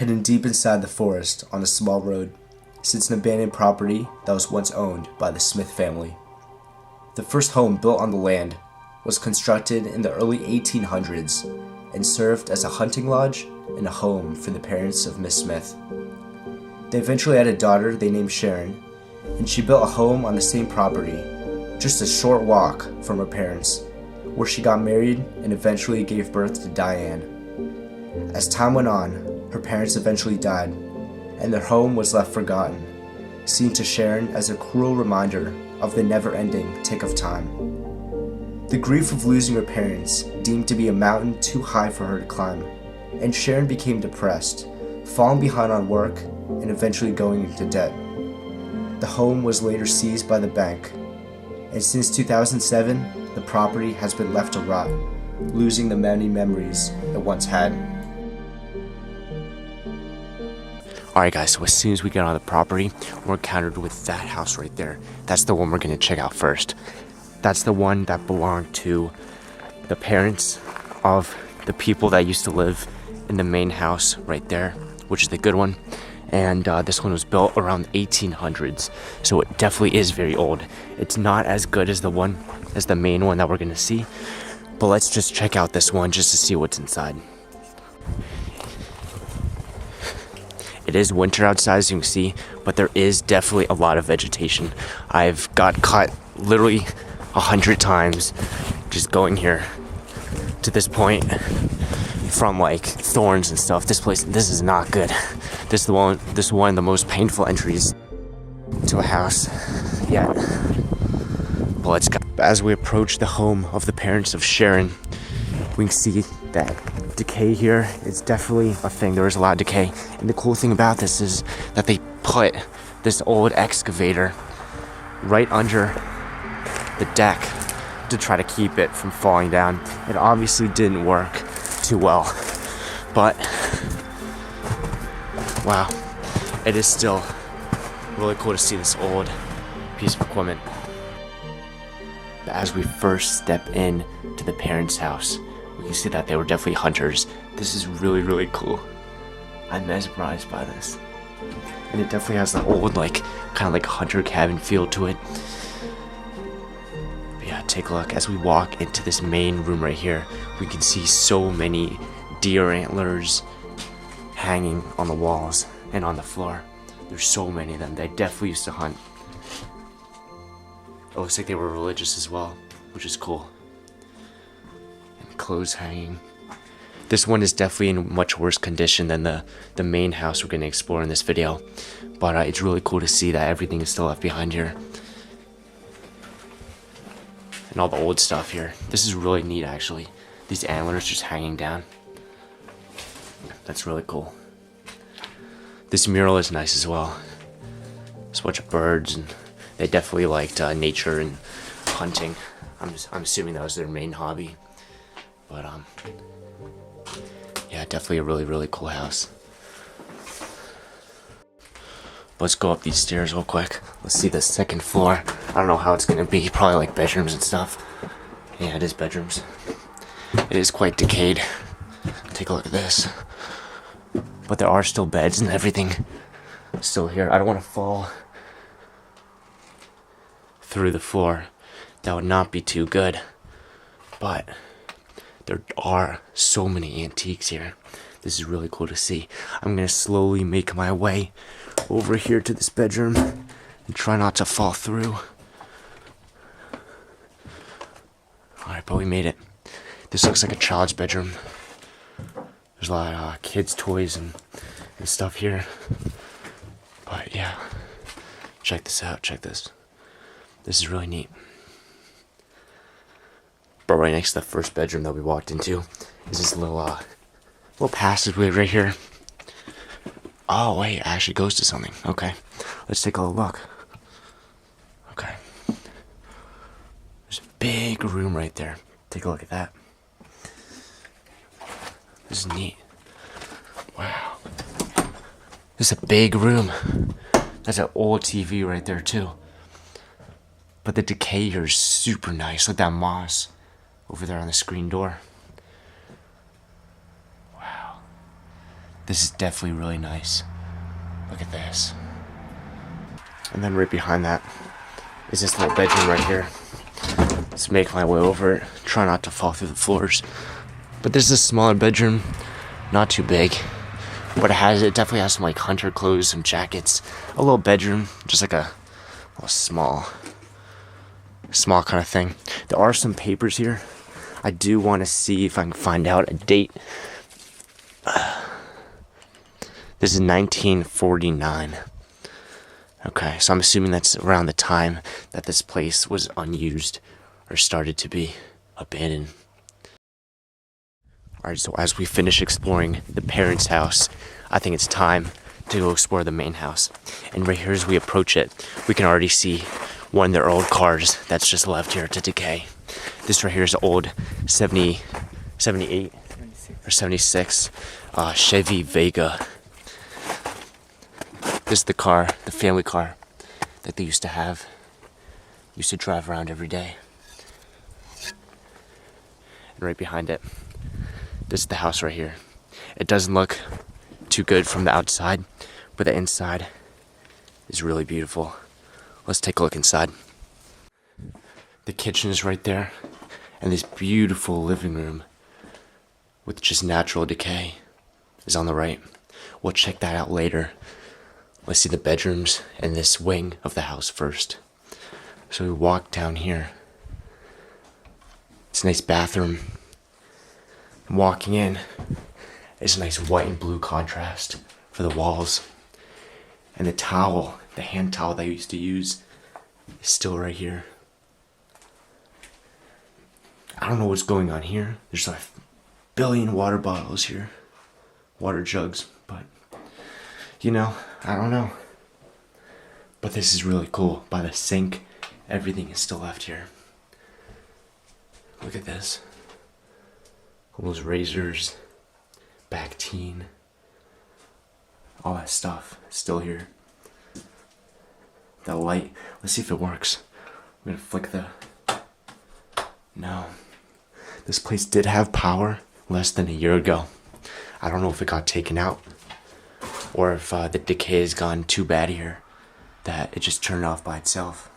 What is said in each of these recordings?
hidden deep inside the forest on a small road, sits an abandoned property that was once owned by the Smith family. The first home built on the land was constructed in the early 1800s and served as a hunting lodge and a home for the parents of Miss Smith. They eventually had a daughter they named Sharon, and she built a home on the same property, just a short walk from her parents, where she got married and eventually gave birth to Diane. As time went on, her parents eventually died, and their home was left forgotten, seen to Sharon as a cruel reminder of the never-ending tick of time. The grief of losing her parents deemed to be a mountain too high for her to climb, and Sharon became depressed, falling behind on work, and eventually going into debt. The home was later seized by the bank, and since 2007, the property has been left to rot, losing the many memories it once had. Alright guys, so as soon as we get on the property, we're encountered with that house right there. That's the one we're going to check out first. That's the one that belonged to the parents of the people that used to live in the main house right there, which is the good one. And this one was built around the 1800s, so it definitely is very old. It's not as good as the main one that we're going to see, but let's just check out this one just to see what's inside. It is winter outside, as you can see, but there is definitely a lot of vegetation. I've got cut literally 100 times just going here to this point from like thorns and stuff. This is not good. This is one of the most painful entries to a house yet. But let's go. As we approach the home of the parents of Sharon, we can see that decay here is definitely a thing. There is a lot of decay, and the cool thing about this is that they put this old excavator right under the deck to try to keep it from falling down. It obviously didn't work too well, but wow, it is still really cool to see this old piece of equipment. As we first step in to the parents' house, we can see that they were definitely hunters. This is really, really cool. I'm mesmerized by this. And it definitely has the old, kind of like hunter cabin feel to it. But yeah, take a look. As we walk into this main room right here, we can see so many deer antlers hanging on the walls and on the floor. There's so many of them. They definitely used to hunt. It looks like they were religious as well, which is cool. And clothes hanging. This one is definitely in much worse condition than the main house we're going to explore in this video. But it's really cool to see that everything is still left behind here. And all the old stuff here. This is really neat, actually. These antlers just hanging down. That's really cool. This mural is nice as well. There's a bunch of birds, and they definitely liked nature and hunting. I'm assuming that was their main hobby. But yeah, definitely a really, really cool house. Let's go up these stairs real quick. Let's see the second floor. I don't know how it's gonna be. Probably like bedrooms and stuff. Yeah, it is bedrooms. It is quite decayed. Take a look at this. But there are still beds and everything still here. I don't want to fall through the floor. That would not be too good. But there are so many antiques here. This is really cool to see. I'm gonna slowly make my way over here to this bedroom and try not to fall through. Alright, but we made it. This looks like a child's bedroom. There's a lot of kids' toys and stuff here. But yeah, check this out, check this. This is really neat. But right next to the first bedroom that we walked into is this little passageway right here. Oh wait, it actually goes to something. Okay, let's take a look. Okay, there's a big room right there. Take a look at that. This is neat. Wow, this is a big room. That's an old TV right there too. But the decay here is super nice. Look at that moss over there on the screen door. Wow. This is definitely really nice. Look at this. And then right behind that is this little bedroom right here. Let's make my way over it. Try not to fall through the floors. But this is a smaller bedroom, not too big. But it definitely has some like hunter clothes, some jackets, a little bedroom, just like a small kind of thing. There are some papers here. I do want to see if I can find out a date. This is 1949. Okay, so I'm assuming that's around the time that this place was unused or started to be abandoned. Alright, so as we finish exploring the parents' house, I think it's time to go explore the main house. And right here as we approach it, we can already see one of their old cars that's just left here to decay. This right here is an old 78 or 76 Chevy Vega. This is the car, the family car that they used to have. Used to drive around every day. And right behind it, this is the house right here. It doesn't look too good from the outside, but the inside is really beautiful. Let's take a look inside. The kitchen is right there, and this beautiful living room with just natural decay is on the right. We'll check that out later. Let's see the bedrooms and this wing of the house first. So we walk down here. It's a nice bathroom. Walking in is a nice white and blue contrast for the walls. And the towel, the hand towel that I used to use, is still right here. I don't know what's going on here. There's like a billion water bottles here. Water jugs, but I don't know. But this is really cool. By the sink, everything is still left here. Look at this. All those razors, Bactine, all that stuff is still here. That light, let's see if it works. I'm gonna flick the... No. This place did have power less than a year ago. I don't know if it got taken out or if the decay has gone too bad here that it just turned off by itself.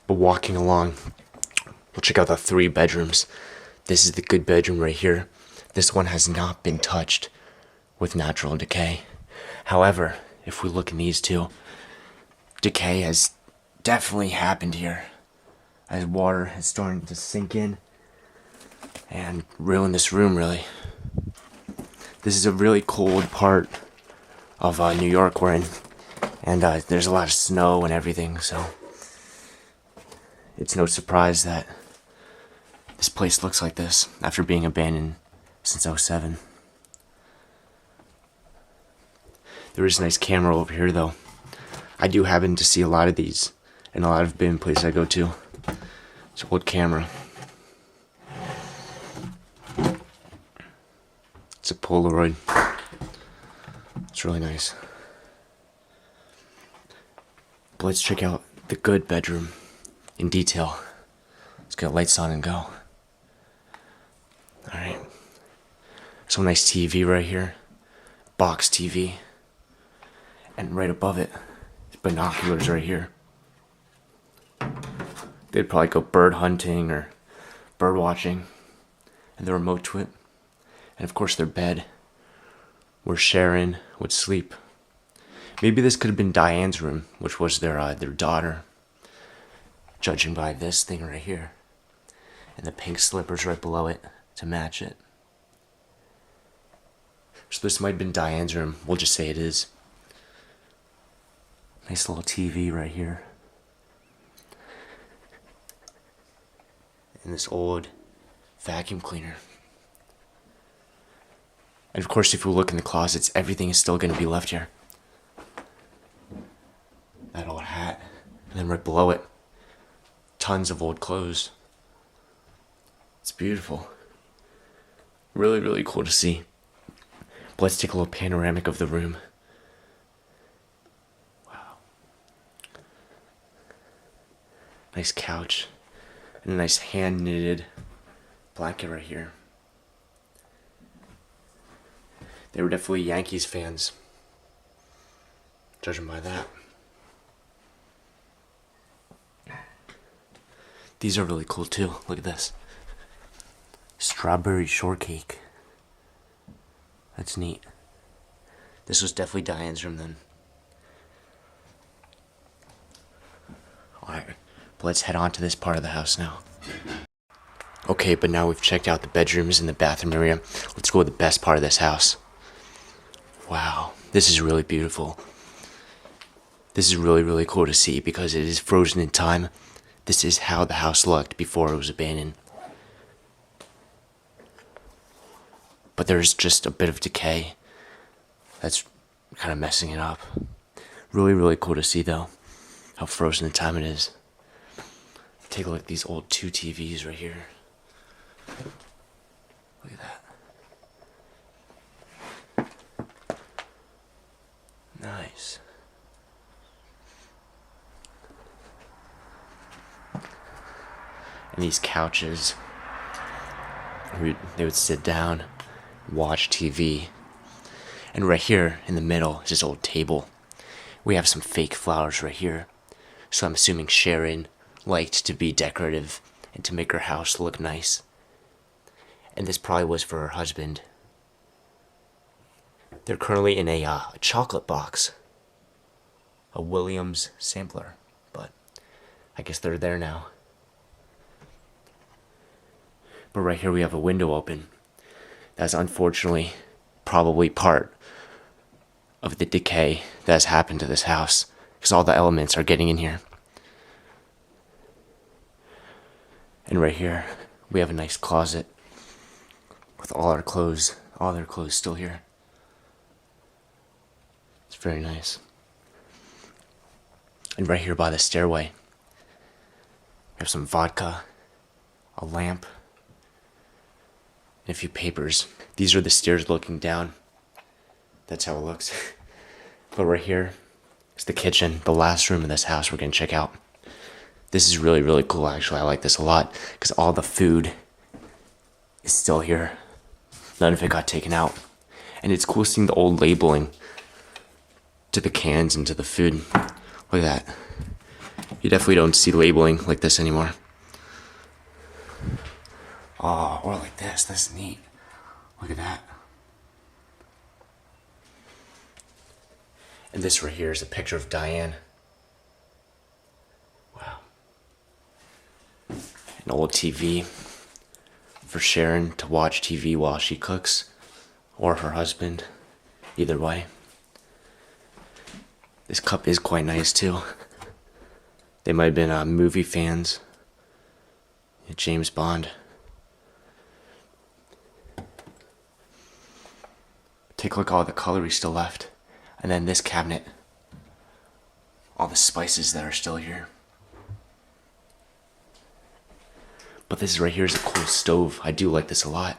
But walking along, we'll check out the 3 bedrooms. This is the good bedroom right here. This one has not been touched with natural decay. However, if we look in these 2, decay has definitely happened here as water is starting to sink in and ruin this room really. This is a really cold part of New York we're in, and there's a lot of snow and everything, so it's no surprise that this place looks like this after being abandoned since '07. There is a nice camera over here though. I do happen to see a lot of these in a lot of bin places I go to. It's an old camera. It's a Polaroid. It's really nice. But let's check out the good bedroom in detail. Let's get lights on and go. Alright. So nice TV right here. Box TV. And right above it, binoculars right here. They'd probably go bird hunting or bird watching. And the remote to it. And of course their bed, where Sharon would sleep. Maybe this could have been Diane's room, which was their daughter. Judging by this thing right here. And the pink slippers right below it to match it. So this might have been Diane's room. We'll just say it is. Nice little TV right here. And this old vacuum cleaner. And of course, if we look in the closets, everything is still going to be left here. That old hat. And then right below it, tons of old clothes. It's beautiful. Really, really cool to see. But let's take a little panoramic of the room. Wow. Nice couch. And a nice hand-knitted blanket right here. They were definitely Yankees fans, judging by that. These are really cool too. Look at this. Strawberry shortcake. That's neat. This was definitely Diane's room then. Alright, but let's head on to this part of the house now. Okay, but now we've checked out the bedrooms and the bathroom area. Let's go to the best part of this house. Wow, this is really beautiful. This is really, really cool to see because it is frozen in time. This is how the house looked before it was abandoned. But there's just a bit of decay that's kind of messing it up. Really, really cool to see though, how frozen in time it is. Take a look at these old 2 TVs right here. Look at that. Nice. And these couches, they would sit down, watch TV. And right here in the middle is this old table. We have some fake flowers right here. So I'm assuming Sharon liked to be decorative and to make her house look nice. And this probably was for her husband. They're currently in a chocolate box. A Williams sampler. But I guess they're there now. But right here we have a window open. That's unfortunately probably part of the decay that has happened to this house. Because all the elements are getting in here. And right here we have a nice closet. With all their clothes still here. It's very nice. And right here by the stairway, we have some vodka, a lamp, and a few papers. These are the stairs looking down. That's how it looks. But right here is the kitchen, the last room in this house we're gonna check out. This is really, really cool actually. I like this a lot because all the food is still here. None of it got taken out. And it's cool seeing the old labeling to the cans and to the food. Look at that. You definitely don't see labeling like this anymore. Oh, or like this. That's neat. Look at that. And this right here is a picture of Diane. Wow. An old TV for Sharon to watch TV while she cooks, or her husband, either way. This cup is quite nice too. They might have been movie fans. James Bond. Take a look at all the cutlery still left. And then this cabinet. All the spices that are still here. But this right here is a cool stove. I do like this a lot.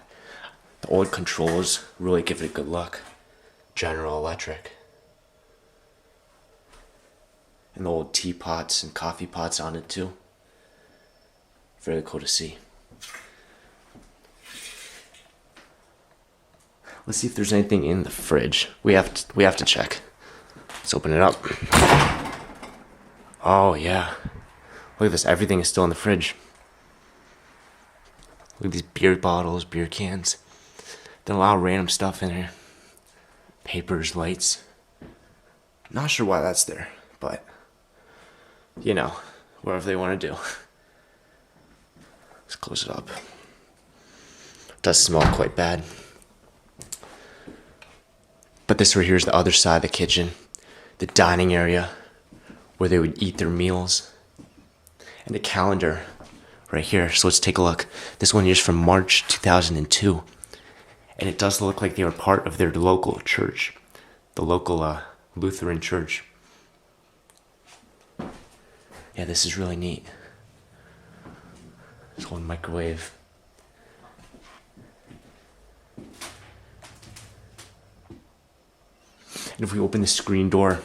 The old controls really give it a good look. General Electric. And the old teapots and coffee pots on it too. Very cool to see. Let's see if there's anything in the fridge. We have to check. Let's open it up. Oh yeah. Look at this. Everything is still in the fridge. Look at these beer bottles, beer cans. Then a lot of random stuff in here. Papers, lights. Not sure why that's there, but you know, whatever they want to do. Let's close it up. It does smell quite bad. But this right here is the other side of the kitchen. The dining area where they would eat their meals. And the calendar right here. So let's take a look. This one is from March 2002. And it does look like they were part of their local church. The local Lutheran church. Yeah, this is really neat. This old microwave. And if we open the screen door,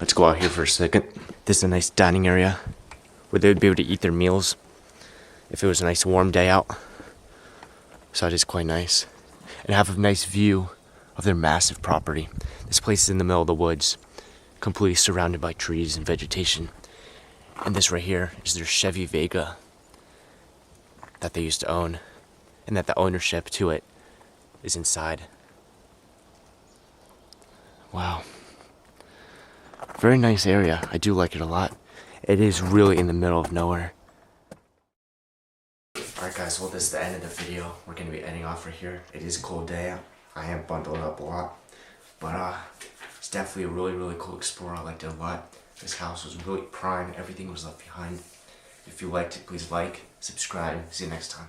let's go out here for a second. This is a nice dining area where they would be able to eat their meals if it was a nice warm day out. So it is quite nice. And have a nice view of their massive property. This place is in the middle of the woods, completely surrounded by trees and vegetation. And this right here is their Chevy Vega that they used to own, and that the ownership to it is inside. Wow. Very nice area. I do like it a lot. It is really in the middle of nowhere. Alright guys, well this is the end of the video. We're going to be ending off right here. It is a cold day. I am bundled up a lot. But it's definitely a really cool explorer. I liked it a lot. This house was really prime. Everything was left behind. If you liked it, please like, subscribe. See you next time.